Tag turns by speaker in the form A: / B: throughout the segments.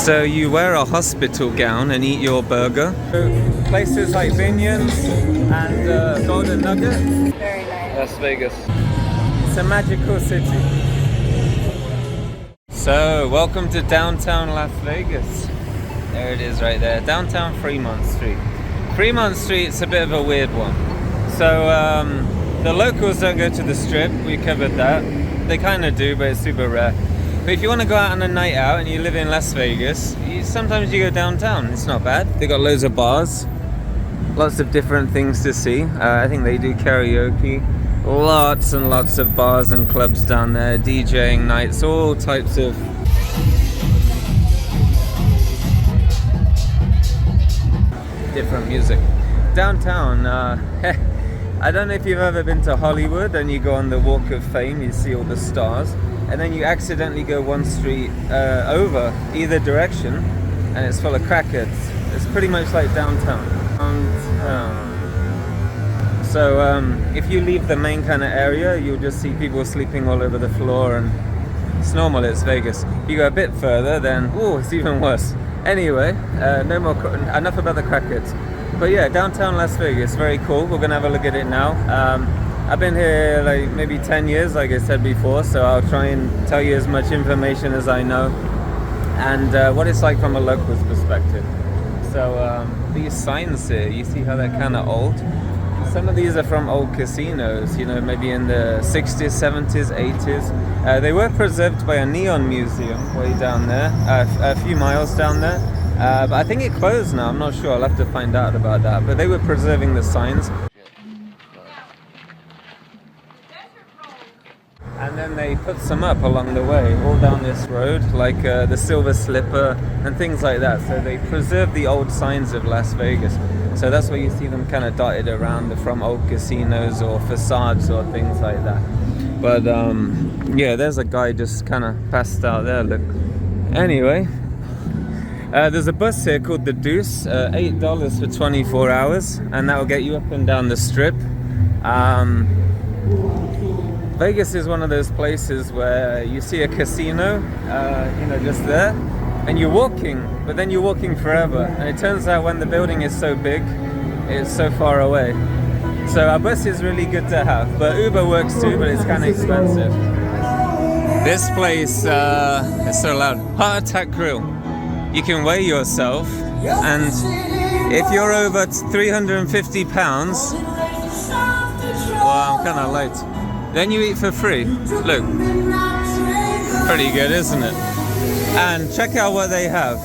A: So you wear a hospital gown and eat your burger. Places like Binion and Golden Nugget.
B: Very nice.
A: Las Vegas. It's a magical city. So welcome to downtown Las Vegas. There it is right there. Downtown Fremont Street. Fremont Street's a bit of a weird one. So the locals don't go to the strip. We covered that. They kind of do, but it's super rare. But if you want to go out on a night out and you live in Las Vegas, sometimes you go downtown. It's not bad. They got loads of bars, lots of different things to see. I think they do karaoke. Lots and lots of bars and clubs down there, DJing nights, all types of different music. Downtown, I don't know if you've ever been to Hollywood and you go on the Walk of Fame, you see all the stars, and then you accidentally go one street over either direction and it's full of crackheads. It's pretty much like downtown. So if you leave the main kind of area, you'll just see people sleeping all over the floor, and it's normal, it's Vegas. If you go a bit further, then it's even worse. Anyway, no more, enough about the crackheads. But yeah, downtown Las Vegas, very cool. We're gonna have a look at it now. I've been here like maybe 10 years, like I said before, so I'll try and tell you as much information as I know and what it's like from a local's perspective. So these signs here, you see how they're kind of old? Some of these are from old casinos, you know, maybe in the 60s, 70s, 80s. They were preserved by a neon museum way down there, a few miles down there. But I think it closed now, I'm not sure, I'll have to find out about that. But they were preserving the signs. And then they put some up along the way, all down this road, like the Silver Slipper and things like that. So they preserved the old signs of Las Vegas. So that's where you see them kind of dotted around from old casinos or facades or things like that. But yeah, there's a guy just kind of passed out there, look. Anyway, there's a bus here called the Deuce, $8 for 24 hours, and that will get you up and down the strip. Vegas is one of those places where you see a casino, you know, just there, and you're walking, but then you're walking forever. And it turns out when the building is so big, it's so far away. So a bus is really good to have, but Uber works too, but it's kind of expensive. This place is so loud. Heart Attack Grill. You can weigh yourself, and if you're over 350 pounds, well, I'm kind of light. Then you eat for free. Look, pretty good, isn't it? And check out what they have.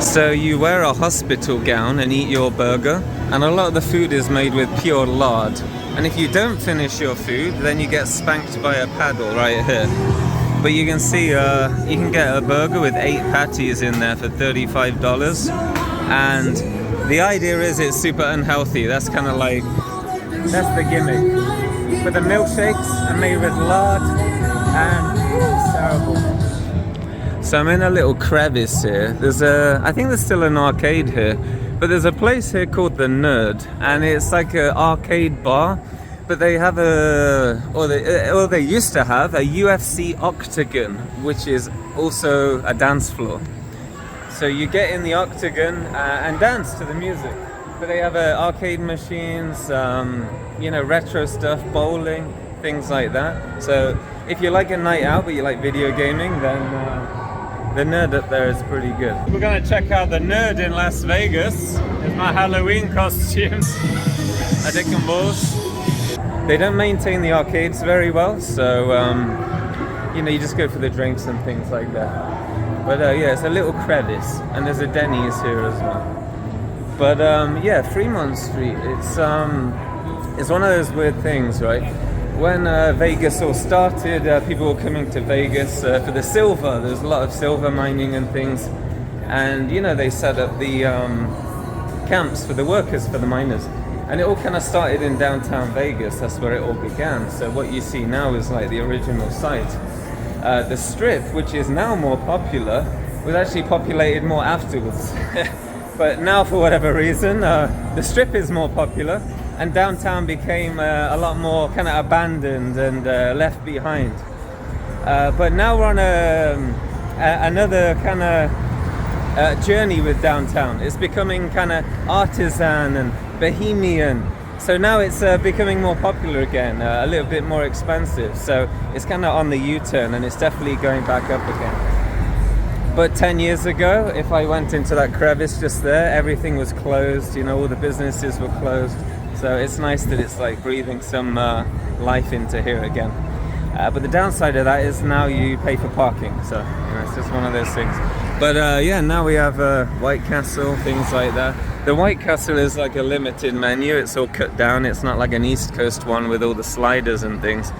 A: So you wear a hospital gown and eat your burger, and a lot of the food is made with pure lard. And if you don't finish your food, then you get spanked by a paddle right here. But you can see, you can get a burger with 8 patties in there for $35. And the idea is it's super unhealthy. That's kind of like, that's the gimmick. But the milkshakes are made with lard, and it's terrible. So I'm in a little crevice here. There's I think there's still an arcade here, but there's a place here called the Nerd, and it's like an arcade bar. But they have or they used to have a UFC octagon, which is also a dance floor. So you get in the octagon and dance to the music. But they have arcade machines, you know, retro stuff, bowling, things like that. So if you like a night out but you like video gaming, then the Nerd up there is pretty good. We're gonna check out the Nerd in Las Vegas. It's my Halloween costumes. I take them balls. They don't maintain the arcades very well, so you know, you just go for the drinks and things like that. But yeah, it's a little crevice, and there's a Denny's here as well. But yeah, Fremont Street, it's one of those weird things, right? When Vegas all started, people were coming to Vegas for the silver. There's a lot of silver mining and things. And, you know, they set up the camps for the workers, for the miners. And it all kind of started in downtown Vegas. That's where it all began. So what you see now is like the original site. The Strip, which is now more popular, was actually populated more afterwards. But now, for whatever reason, the Strip is more popular, and downtown became a lot more kind of abandoned and left behind. But now we're on another kind of journey with downtown. It's becoming kind of artisan and bohemian. So now it's becoming more popular again, a little bit more expensive. So it's kind of on the U-turn, and it's definitely going back up again. But 10 years ago, if I went into that crevice just there, everything was closed. You know, all the businesses were closed. So it's nice that it's like breathing some life into here again. But the downside of that is now you pay for parking. So, you know, it's just one of those things. But yeah, now we have White Castle, things like that. The White Castle is like a limited menu. It's all cut down. It's not like an East Coast one with all the sliders and things.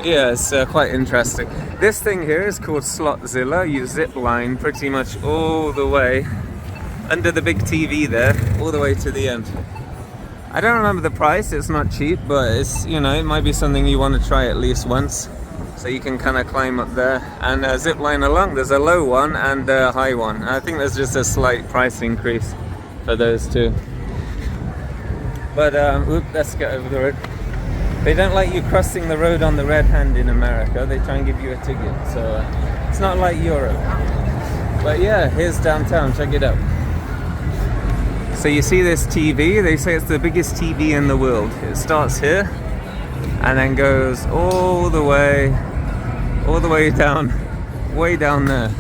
A: Yeah, it's quite interesting. This thing here is called Slotzilla. You zip line pretty much all the way under the big TV there, all the way to the end. I don't remember the price. It's not cheap, but it's, you know, it might be something you want to try at least once. So you can kind of climb up there and zip line along. There's a low one and a high one. I think there's just a slight price increase for those two. But let's get over the road. They don't like you crossing the road on the red hand in America. They try and give you a ticket. So it's not like Europe. But yeah, here's downtown. Check it out. So you see this TV. They say it's the biggest TV in the world. It starts here and then goes all the way down, way down there.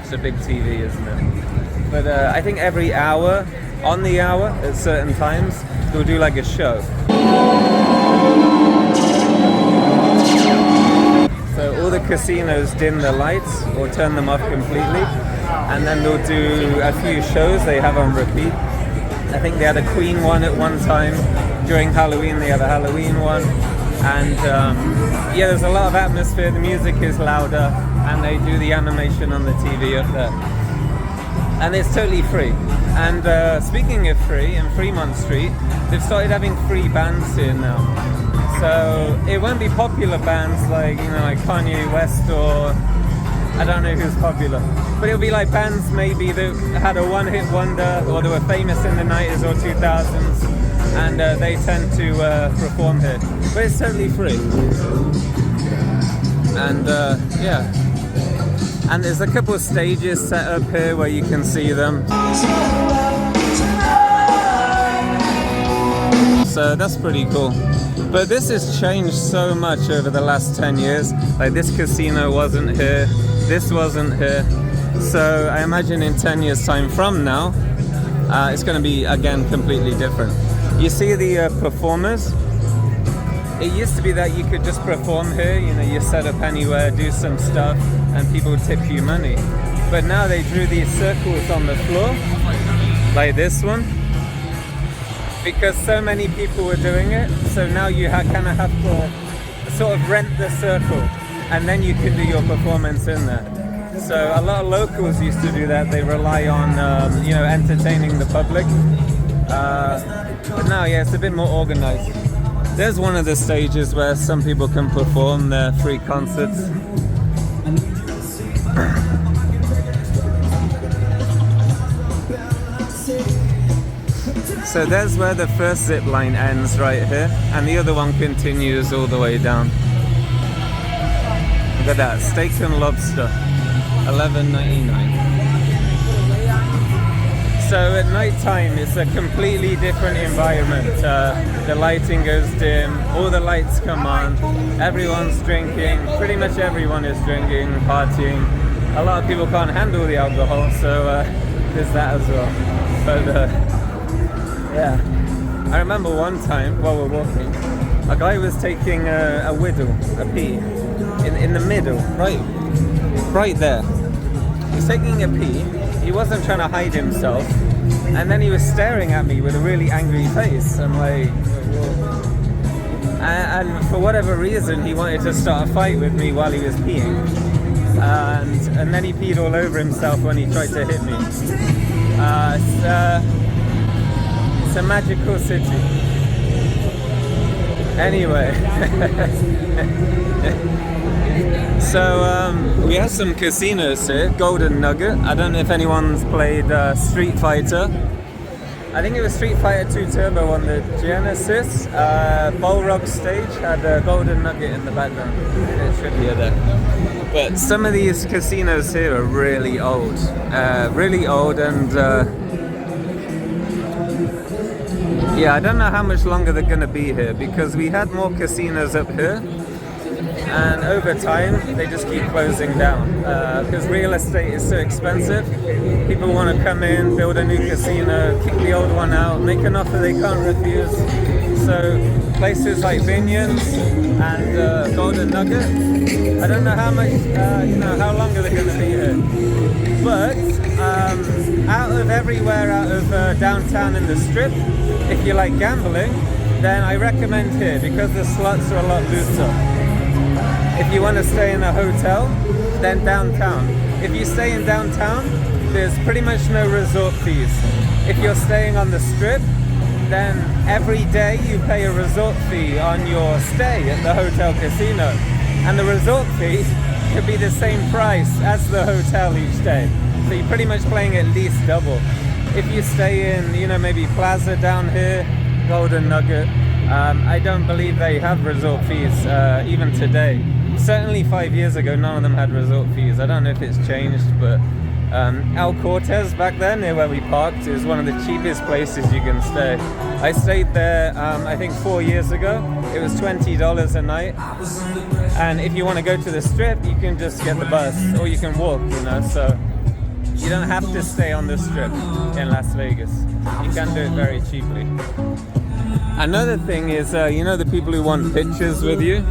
A: It's a big TV, isn't it? But I think every hour, on the hour, at certain times, they'll do like a show. So all the casinos dim the lights or turn them off completely, and then they'll do a few shows they have on repeat. I think they had a Queen one at one time. During Halloween they have a Halloween one. And yeah, there's a lot of atmosphere, the music is louder, and they do the animation on the TV up there. And it's totally free. And speaking of free, in Fremont Street, they've started having free bands here now. So it won't be popular bands like, you know, like Kanye West or I don't know who's popular. But it'll be like bands maybe that had a one-hit wonder or they were famous in the 90s or 2000s. And they tend to perform here, but it's totally free. And yeah, and there's a couple of stages set up here where you can see them. So that's pretty cool. But this has changed so much over the last 10 years. Like this casino wasn't here, this wasn't here. So I imagine in 10 years time from now, it's going to be again completely different. You see the performers? It used to be that you could just perform here, you know, you set up anywhere, do some stuff, and people tip you money. But now they drew these circles on the floor, like this one, because so many people were doing it, so now you kind of have to sort of rent the circle, and then you can do your performance in there. So a lot of locals used to do that. They rely on, you know, entertaining the public. But now, yeah, it's a bit more organized. There's one of the stages where some people can perform their free concerts. So there's where the first zip line ends right here, and the other one continues all the way down. Look at that, steak and lobster, $11.99. So at night time, it's a completely different environment. The lighting goes dim, all the lights come on, everyone's drinking, pretty much everyone is drinking, partying. A lot of people can't handle the alcohol, so there's that as well. But yeah, I remember one time while we're walking, a guy was taking a whittle, a pee, in the middle, right there. He's taking a pee. He wasn't trying to hide himself, and then he was staring at me with a really angry face. I'm like, and for whatever reason, he wanted to start a fight with me while he was peeing, and then he peed all over himself when he tried to hit me. It's a magical city. Anyway. So we have some casinos here. Golden Nugget. I don't know if anyone's played Street Fighter. I think it was Street Fighter 2 Turbo on the Genesis. Balrog stage had a golden nugget in the background. Bit trivia there. But some of these casinos here are really old. And yeah, I don't know how much longer they're going to be here, because we had more casinos up here. And over time, they just keep closing down because real estate is so expensive. People want to come in, build a new casino, kick the old one out, make an offer they can't refuse. So places like Binions and Golden Nugget, I don't know how much, how long are they going to be here. But out of everywhere, out of downtown and the Strip, if you like gambling, then I recommend here because the slots are a lot looser. If you want to stay in a hotel, then downtown. If you stay in downtown, there's pretty much no resort fees. If you're staying on the Strip, then every day you pay a resort fee on your stay at the hotel casino. And the resort fee could be the same price as the hotel each day. So you're pretty much playing at least double. If you stay in, maybe Plaza down here, Golden Nugget, I don't believe they have resort fees even today. Certainly 5 years ago, none of them had resort fees. I don't know if it's changed, but El Cortez back then, near where we parked, is one of the cheapest places you can stay. I stayed there, I think 4 years ago. It was $20 a night. And if you want to go to the Strip, you can just get the bus, or you can walk, so you don't have to stay on the Strip in Las Vegas. You can do it very cheaply. Another thing is, the people who want pictures with you,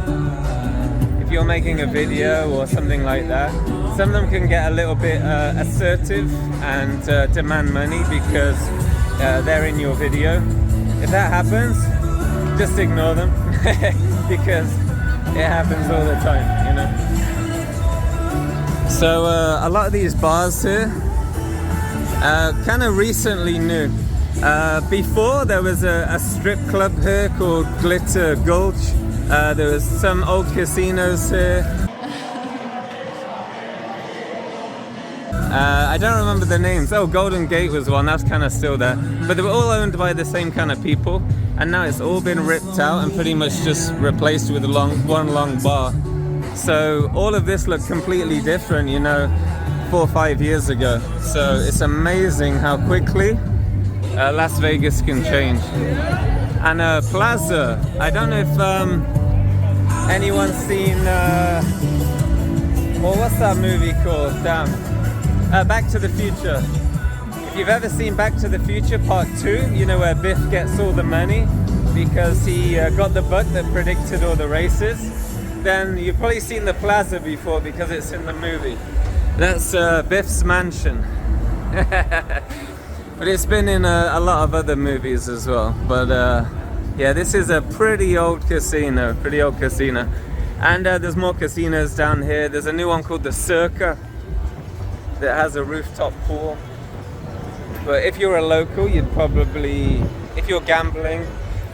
A: if you're making a video or something like that, some of them can get a little bit assertive and demand money because they're in your video. If that happens, just ignore them because it happens all the time, So a lot of these bars here, kind of recently new. Before there was a strip club here called Glitter Gulch. There was some old casinos here. I don't remember the names. Oh, Golden Gate was one, that's kind of still there. But they were all owned by the same kind of people. And now it's all been ripped out and pretty much just replaced with one long bar. So all of this looked completely different, 4 or 5 years ago. So it's amazing how quickly Las Vegas can change. And Plaza, I don't know if anyone's seen, what's that movie called? Back to the Future. If you've ever seen Back to the Future Part 2, where Biff gets all the money because he got the bug that predicted all the races, then you've probably seen the Plaza before because it's in the movie. That's Biff's mansion. But it's been in a lot of other movies as well. But yeah, this is a pretty old casino. And there's more casinos down here. There's a new one called the Circa that has a rooftop pool. But if you're a local, if you're gambling,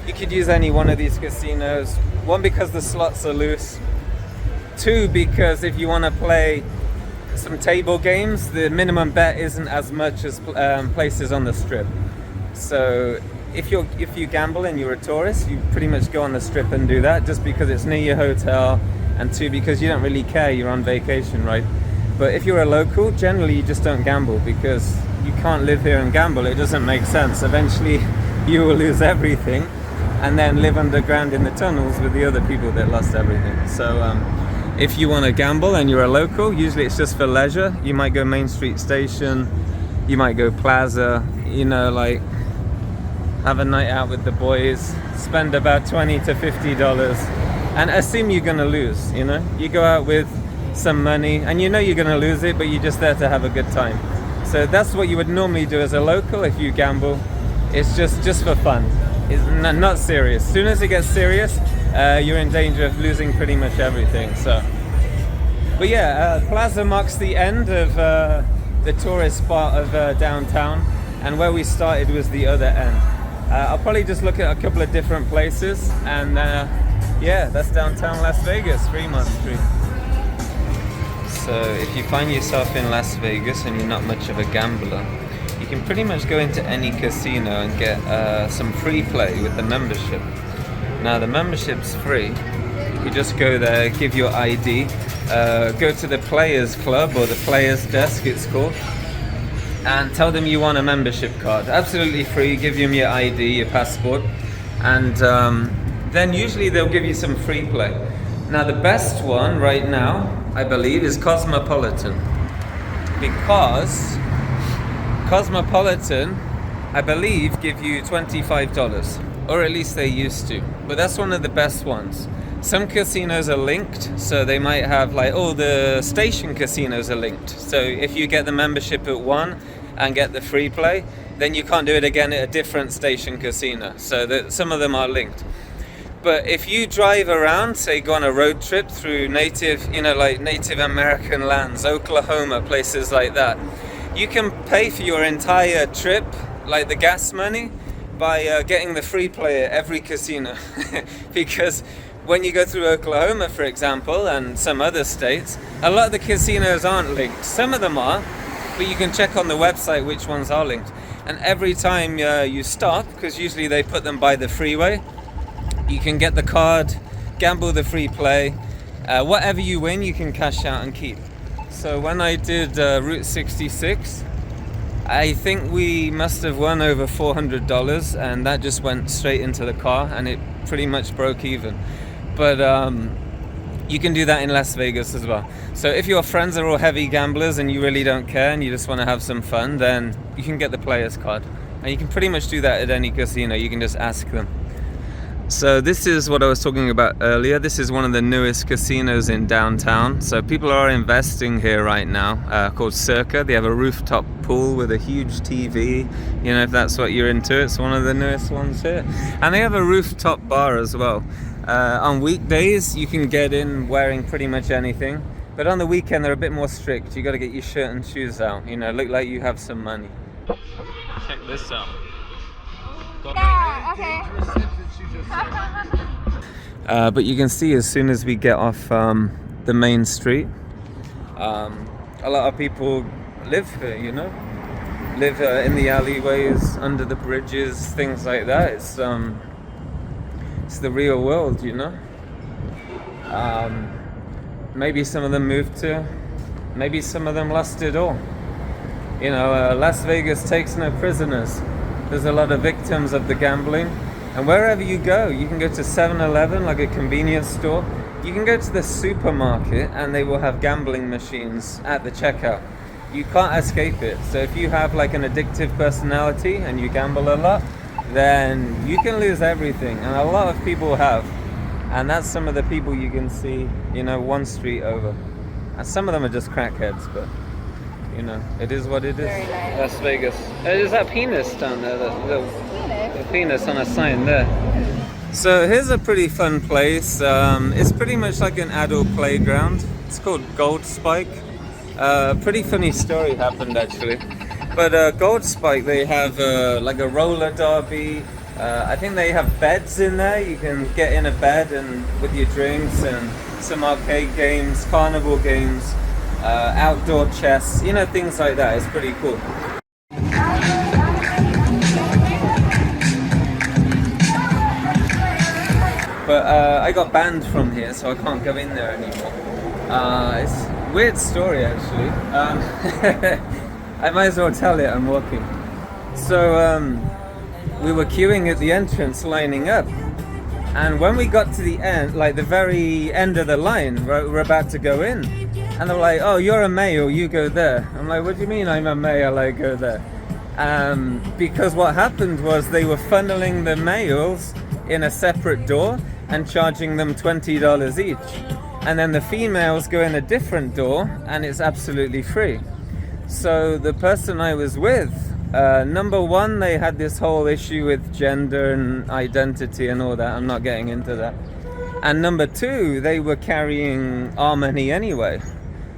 A: you could use any one of these casinos. One, because the slots are loose. Two, because if you want to play some table games, the minimum bet isn't as much as places on the Strip. So if you gamble and you're a tourist, you pretty much go on the Strip and do that just because it's near your hotel, and two, because you don't really care, you're on vacation, right? But if you're a local, generally you just don't gamble because you can't live here and gamble. It doesn't make sense. Eventually you will lose everything and then live underground in the tunnels with the other people that lost everything. So if you want to gamble and you're a local, usually it's just for leisure. You might go Main Street Station, you might go Plaza, have a night out with the boys, spend about $20 to $50 and assume you're gonna lose, You go out with some money and you're gonna lose it, but you're just there to have a good time. So that's what you would normally do as a local if you gamble. It's just for fun. It's not serious. As soon as it gets serious, you're in danger of losing pretty much everything. But yeah, Plaza marks the end of the tourist spot of downtown, and where we started was the other end. I'll probably just look at a couple of different places, and yeah, that's downtown Las Vegas, Fremont Street. So if you find yourself in Las Vegas and you're not much of a gambler, you can pretty much go into any casino and get some free play with the membership. Now the membership's free. You just go there, give your ID, go to the players club or the players desk it's called, and tell them you want a membership card. Absolutely free. Give them your ID, your passport, and then usually they'll give you some free play. Now the best one right now, I believe, is Cosmopolitan, because Cosmopolitan, I believe, give you $25, or at least they used to. But that's one of the best ones. Some casinos are linked, so they might have like, oh, the station casinos are linked. So if you get the membership at one and get the free play, then you can't do it again at a different station casino. So that some of them are linked. But if you drive around, say go on a road trip through Native American lands, Oklahoma, places like that, you can pay for your entire trip, like the gas money, by getting the free play at every casino. Because when you go through Oklahoma, for example, and some other states, a lot of the casinos aren't linked. Some of them are, but you can check on the website which ones are linked. And every time you stop, because usually they put them by the freeway, you can get the card, gamble the free play. Whatever you win, you can cash out and keep. So when I did Route 66, I think we must have won over $400, and that just went straight into the car, and it pretty much broke even. But you can do that in Las Vegas as well. So if your friends are all heavy gamblers and you really don't care and you just want to have some fun, then you can get the player's card. And you can pretty much do that at any casino. You can just ask them. So this is what I was talking about earlier. This is one of the newest casinos in downtown. So people are investing here right now, called Circa. They have a rooftop pool with a huge TV. You know, if that's what you're into, it's one of the newest ones here. And they have a rooftop bar as well. On weekdays, you can get in wearing pretty much anything. But on the weekend, they're a bit more strict. You got to get your shirt and shoes out. You know, look like you have some money. Check this out.
B: Yeah, okay.
A: But you can see as soon as we get off the main street, a lot of people live here, you know, live in the alleyways, under the bridges, things like that. It's the real world, you know. Maybe some of them moved here, maybe some of them lost it all. You know, Las Vegas takes no prisoners. There's a lot of victims of the gambling. And wherever you go, you can go to 7-Eleven, like a convenience store. You can go to the supermarket and they will have gambling machines at the checkout. You can't escape it. So if you have like an addictive personality and you gamble a lot, then you can lose everything. And a lot of people have. And that's some of the people you can see, you know, one street over. And some of them are just crackheads, but you know, it is what it is.
B: Very nice.
A: Las Vegas. There's that penis down there, that little the penis on a sign there. So here's a pretty fun place. It's pretty much like an adult playground. It's called Gold Spike. Pretty funny story happened actually. But Gold Spike, they have like a roller derby. I think they have beds in there. You can get in a bed and with your drinks and some arcade games, carnival games. Outdoor chess, you know, things like that. It's pretty cool. But I got banned from here, so I can't go in there anymore. It's a weird story, actually. I might as well tell it. I'm walking. So we were queuing at the entrance, lining up. And when we got to the end, like the very end of the line, we're about to go in. And they're like, oh, you're a male, you go there. I'm like, what do you mean I'm a male, I go there? Because what happened was they were funneling the males in a separate door and charging them $20 each. And then the females go in a different door and it's absolutely free. So the person I was with, number one, they had this whole issue with gender and identity and all that. I'm not getting into that. And number two, they were carrying our money anyway.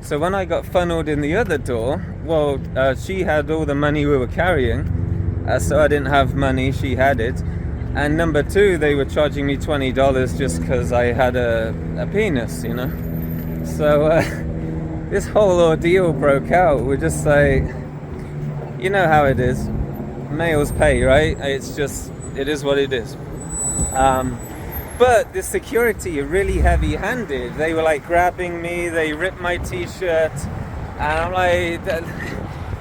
A: So when I got funneled in the other door, well, she had all the money we were carrying, so I didn't have money, she had it. And number two, they were charging me $20 just because I had a penis, you know. So this whole ordeal broke out. We're just like, you know how it is. Males pay, right? It's just, it is what it is. But the security are really heavy-handed. They were like grabbing me, they ripped my t-shirt, and I'm like,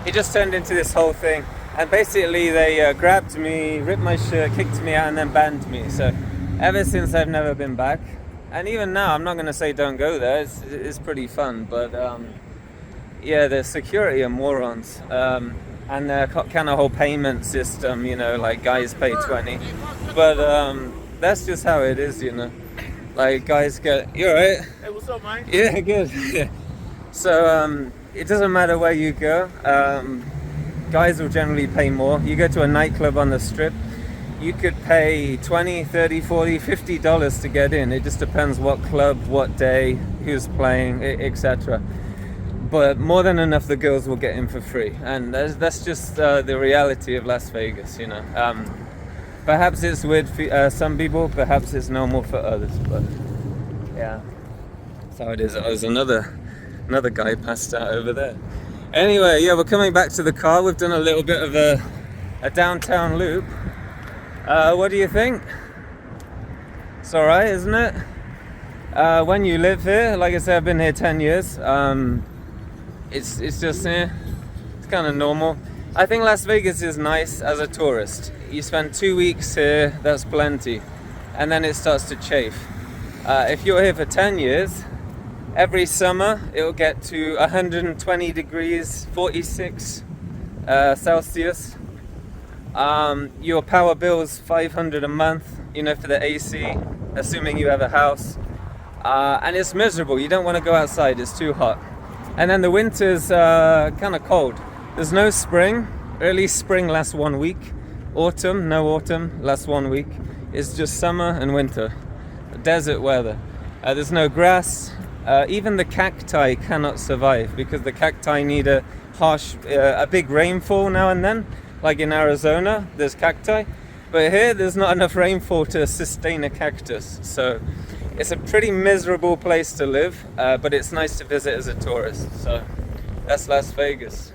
A: it just turned into this whole thing. And basically they grabbed me, ripped my shirt, kicked me out, and then banned me. So ever since, I've never been back. And even now, I'm not going to say don't go there. It's pretty fun, but yeah, the security are morons. And their kind of whole payment system, you know, like guys pay 20. But that's just how it is, you know. Like guys get, you alright?
C: Hey, what's up, man?
A: Yeah, good. Yeah. So it doesn't matter where you go. Guys will generally pay more. You go to a nightclub on the strip, you could pay $20, $30, $40, $50 to get in. It just depends what club, what day, who's playing, etc. But more than enough, the girls will get in for free, and that's just the reality of Las Vegas, you know. Perhaps it's weird for some people, perhaps it's normal for others, but yeah, that's how it is. Oh, there's another guy passed out over there. Anyway, yeah, we're coming back to the car. We've done a little bit of a downtown loop. What do you think? It's all right, isn't it? When you live here, like I said, I've been here 10 years. It's just it's kind of normal. I think Las Vegas is nice as a tourist. You spend 2 weeks here, that's plenty, and then it starts to chafe. If you're here for 10 years, every summer it'll get to 120 degrees, 46 Celsius. Your power bill's $500 a month, you know, for the AC, assuming you have a house, and it's miserable. You don't want to go outside, it's too hot. And then the winter's kind of cold. There's no spring. Early spring lasts 1 week. Autumn, no autumn, lasts 1 week. It's just summer and winter. Desert weather. There's no grass. Even the cacti cannot survive because the cacti need a big rainfall now and then. Like in Arizona, there's cacti. But here, there's not enough rainfall to sustain a cactus. So it's a pretty miserable place to live, but it's nice to visit as a tourist. So that's Las Vegas.